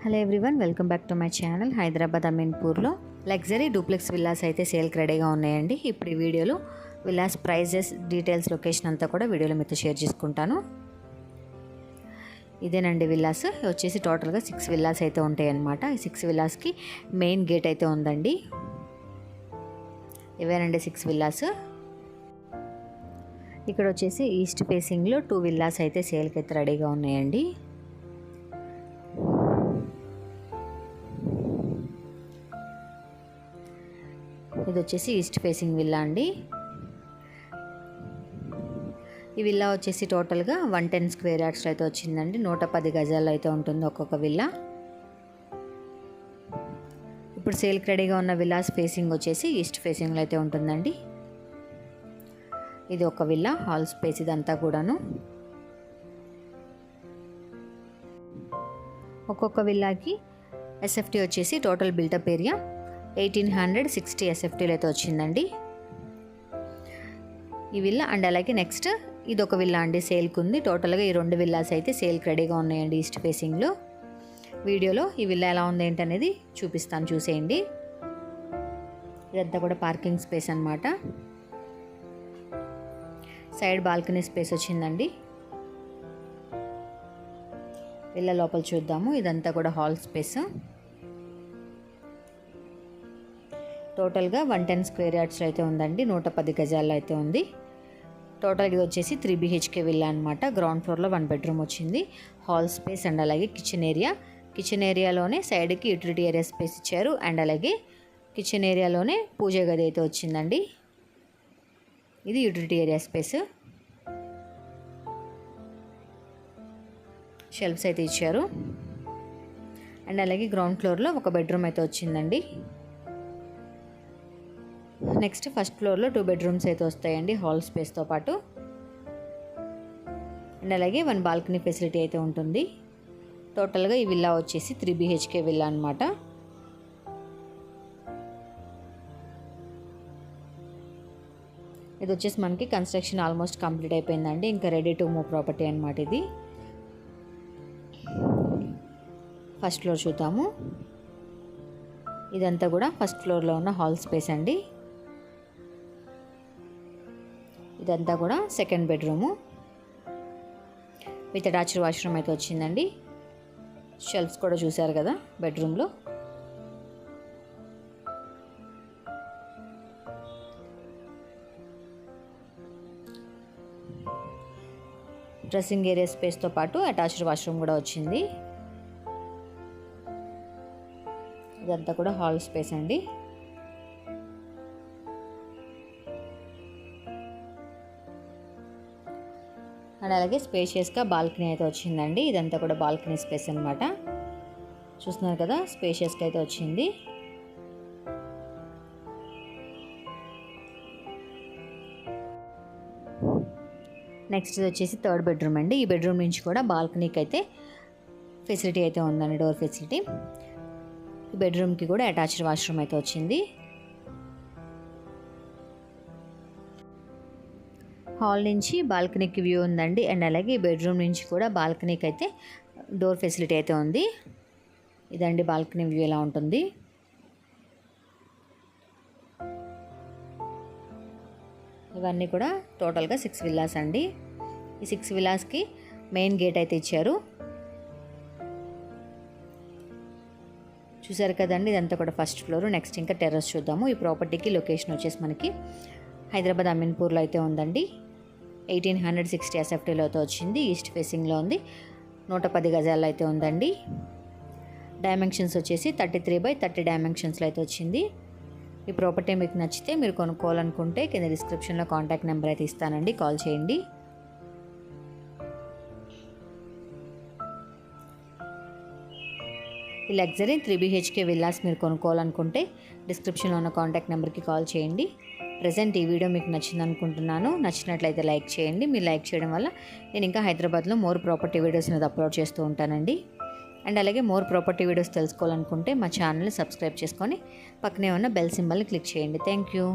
Hello everyone, welcome back to my channel. Hyderabad అమీన్పూర్లో luxury duplex villas అయితే సేల్కి రెడీగా ఉన్నాయండి. ఇప్పుడు ఈ వీడియోలో విల్లాస్ ప్రైజెస్, డీటెయిల్స్, లొకేషన్ అంతా కూడా వీడియోలో మీతో షేర్ చేసుకుంటాను. ఇదేనండి విల్లాస్ వచ్చేసి టోటల్గా 6 విల్లాస్ అయితే ఉంటాయి అన్నమాట. ఈ 6 విల్లాస్కి మెయిన్ గేట్ అయితే ఉందండి. ఇవేనండి 6 విల్లాస్. ఇక్కడ వచ్చేసి ఈస్ట్ ఫేసింగ్లో 2 విల్లాస్ అయితే సేల్కి అయితే రెడీగా ఉన్నాయండి. ఇది వచ్చేసి ఈస్ట్ ఫేసింగ్ విల్లా అండి. ఈ విల్లా వచ్చేసి టోటల్గా 110 స్క్వేర్ యార్డ్స్లో అయితే వచ్చిందండి. 110 గజాలు అయితే ఉంటుంది ఒక్కొక్క విల్లా. ఇప్పుడు సేల్కి రెడీగా ఉన్న విల్లాస్ ఫేసింగ్ వచ్చేసి ఈస్ట్ ఫేసింగ్లో అయితే ఉంటుందండి. ఇది ఒక విల్లా, హాల్ స్పేస్ ఇదంతా కూడాను. ఒక్కొక్క విల్లాకి ఎస్ఎఫ్టీ వచ్చేసి టోటల్ బిల్టప్ ఏరియా 1860 ఎస్ఎఫ్టీలు అయితే వచ్చిందండి ఈ విల్లా. అండ్ అలాగే నెక్స్ట్ ఇది ఒక విల్లా అండి సేల్కి ఉంది. టోటల్గా ఈ 2 విల్లాస్ అయితే సేల్కి రెడీగా ఉన్నాయండి ఈస్ట్ ఫేసింగ్లో. వీడియోలో ఈ విల్లా ఎలా ఉంది ఏంటనేది చూపిస్తాను, చూసేయండి. ఇదంతా కూడా పార్కింగ్ స్పేస్ అన్నమాట. సైడ్ బాల్కనీ స్పేస్ వచ్చిందండి. విల్లా లోపల చూద్దాము. ఇదంతా కూడా హాల్ స్పేస్. టోటల్గా 110 స్క్వేర్ యార్డ్స్లో అయితే ఉందండి. 110 గజాల్లో అయితే ఉంది. టోటల్ ఇది వచ్చేసి 3 BHK విల్లా అనమాట. గ్రౌండ్ ఫ్లోర్లో 1 బెడ్రూమ్ వచ్చింది. హాల్ స్పేస్ అండ్ అలాగే కిచెన్ ఏరియా. కిచెన్ ఏరియాలోనే సైడ్కి యూటిలిటీ ఏరియా స్పేస్ ఇచ్చారు. అండ్ అలాగే కిచెన్ ఏరియాలోనే పూజ గది అయితే వచ్చిందండి. ఇది యూటిలిటీ ఏరియా స్పేస్. షెల్ఫ్స్ అయితే ఇచ్చారు. అండ్ అలాగే గ్రౌండ్ ఫ్లోర్లో 1 బెడ్రూమ్ అయితే వచ్చిందండి. నెక్స్ట్ ఫస్ట్ ఫ్లోర్లో 2 బెడ్రూమ్స్ అయితే వస్తాయండి హాల్ స్పేస్తో పాటు. అండ్ అలాగే 1 బాల్కనీ ఫెసిలిటీ అయితే ఉంటుంది. టోటల్గా ఈ విల్లా వచ్చేసి 3 BHK విల్లా అనమాట. ఇది వచ్చేసి మనకి కన్స్ట్రక్షన్ ఆల్మోస్ట్ కంప్లీట్ అయిపోయిందండి. ఇంకా రెడీ టు మూవ్ ప్రాపర్టీ అనమాట ఇది. ఫస్ట్ ఫ్లోర్ చూద్దాము. ఇదంతా కూడా ఫస్ట్ ఫ్లోర్లో ఉన్న హాల్ స్పేస్ అండి. ఇదంతా కూడా second bedroom with attached washroom అయితే వచ్చిందండి. షెల్ఫ్స్ కూడా చూసారు కదా బెడ్రూమ్లో. డ్రెస్సింగ్ ఏరియా స్పేస్తో పాటు అటాచ్డ్ వాష్రూమ్ కూడా వచ్చింది. ఇదంతా కూడా హాల్ స్పేస్ అండి. అండ్ అలాగే స్పేషియస్గా బాల్కనీ అయితే వచ్చిందండి. ఇదంతా కూడా బాల్కనీ స్పేస్ అనమాట. చూస్తున్నారు కదా స్పేషియస్గా అయితే వచ్చింది. నెక్స్ట్ ఇది వచ్చేసి థర్డ్ బెడ్రూమ్ అండి. ఈ బెడ్రూమ్ నుంచి కూడా బాల్కనీకి అయితే ఫెసిలిటీ అయితే ఉందండి, డోర్ ఫెసిలిటీ. ఈ బెడ్రూమ్కి కూడా అటాచ్డ్ వాష్రూమ్ అయితే వచ్చింది. హాల్ నుంచి బాల్కనీకి వ్యూ ఉందండి. అండ్ అలాగే ఈ బెడ్రూమ్ నుంచి కూడా బాల్కనీకి అయితే డోర్ ఫెసిలిటీ అయితే ఉంది. ఇదండి బాల్కనీ వ్యూ ఎలా ఉంటుంది. ఇవన్నీ కూడా టోటల్గా 6 విల్లాస్ అండి. ఈ 6 విల్లాస్కి మెయిన్ గేట్ అయితే ఇచ్చారు. చూసారు కదండి, ఇదంతా కూడా ఫస్ట్ ఫ్లోర్. నెక్స్ట్ ఇంకా టెర్రస్ చూద్దాము. ఈ ప్రాపర్టీకి లొకేషన్ వచ్చేసి మనకి హైదరాబాద్ అమీన్పూర్లో అయితే ఉందండి. 1860 ఎస్ఎఫ్టీలో అయితే వచ్చింది. ఈస్ట్ ఫేసింగ్లో ఉంది. 110 గజాల్లో అయితే ఉందండి. డైమెన్షన్స్ వచ్చేసి 33/30 డైమెన్షన్స్లో అయితే వచ్చింది. ఈ ప్రాపర్టీ మీకు నచ్చితే మీరు కొనుక్కోవాలనుకుంటే కింద డిస్క్రిప్షన్లో కాంటాక్ట్ నెంబర్ అయితే ఇస్తానండి, కాల్ చేయండి. ఈ లగ్జరీ 3 BHK విల్లాస్ మీరు కొనుక్కోవాలనుకుంటే డిస్క్రిప్షన్లో ఉన్న కాంటాక్ట్ నెంబర్కి కాల్ చేయండి. ప్రజెంట్ ఈ వీడియో మీకు నచ్చింది అనుకుంటున్నాను. నచ్చినట్లయితే లైక్ చేయండి. మీరు లైక్ చేయడం వల్ల నేను ఇంకా హైదరాబాద్లో మోర్ ప్రాపర్టీ వీడియోస్ అనేది అప్లోడ్ చేస్తూ ఉంటానండి. అండ్ అలాగే మోర్ ప్రాపర్టీ వీడియోస్ తెలుసుకోవాలనుకుంటే మా ఛానల్ని సబ్స్క్రైబ్ చేసుకొని పక్కనే ఉన్న బెల్ సింబల్ని క్లిక్ చేయండి. Thank you.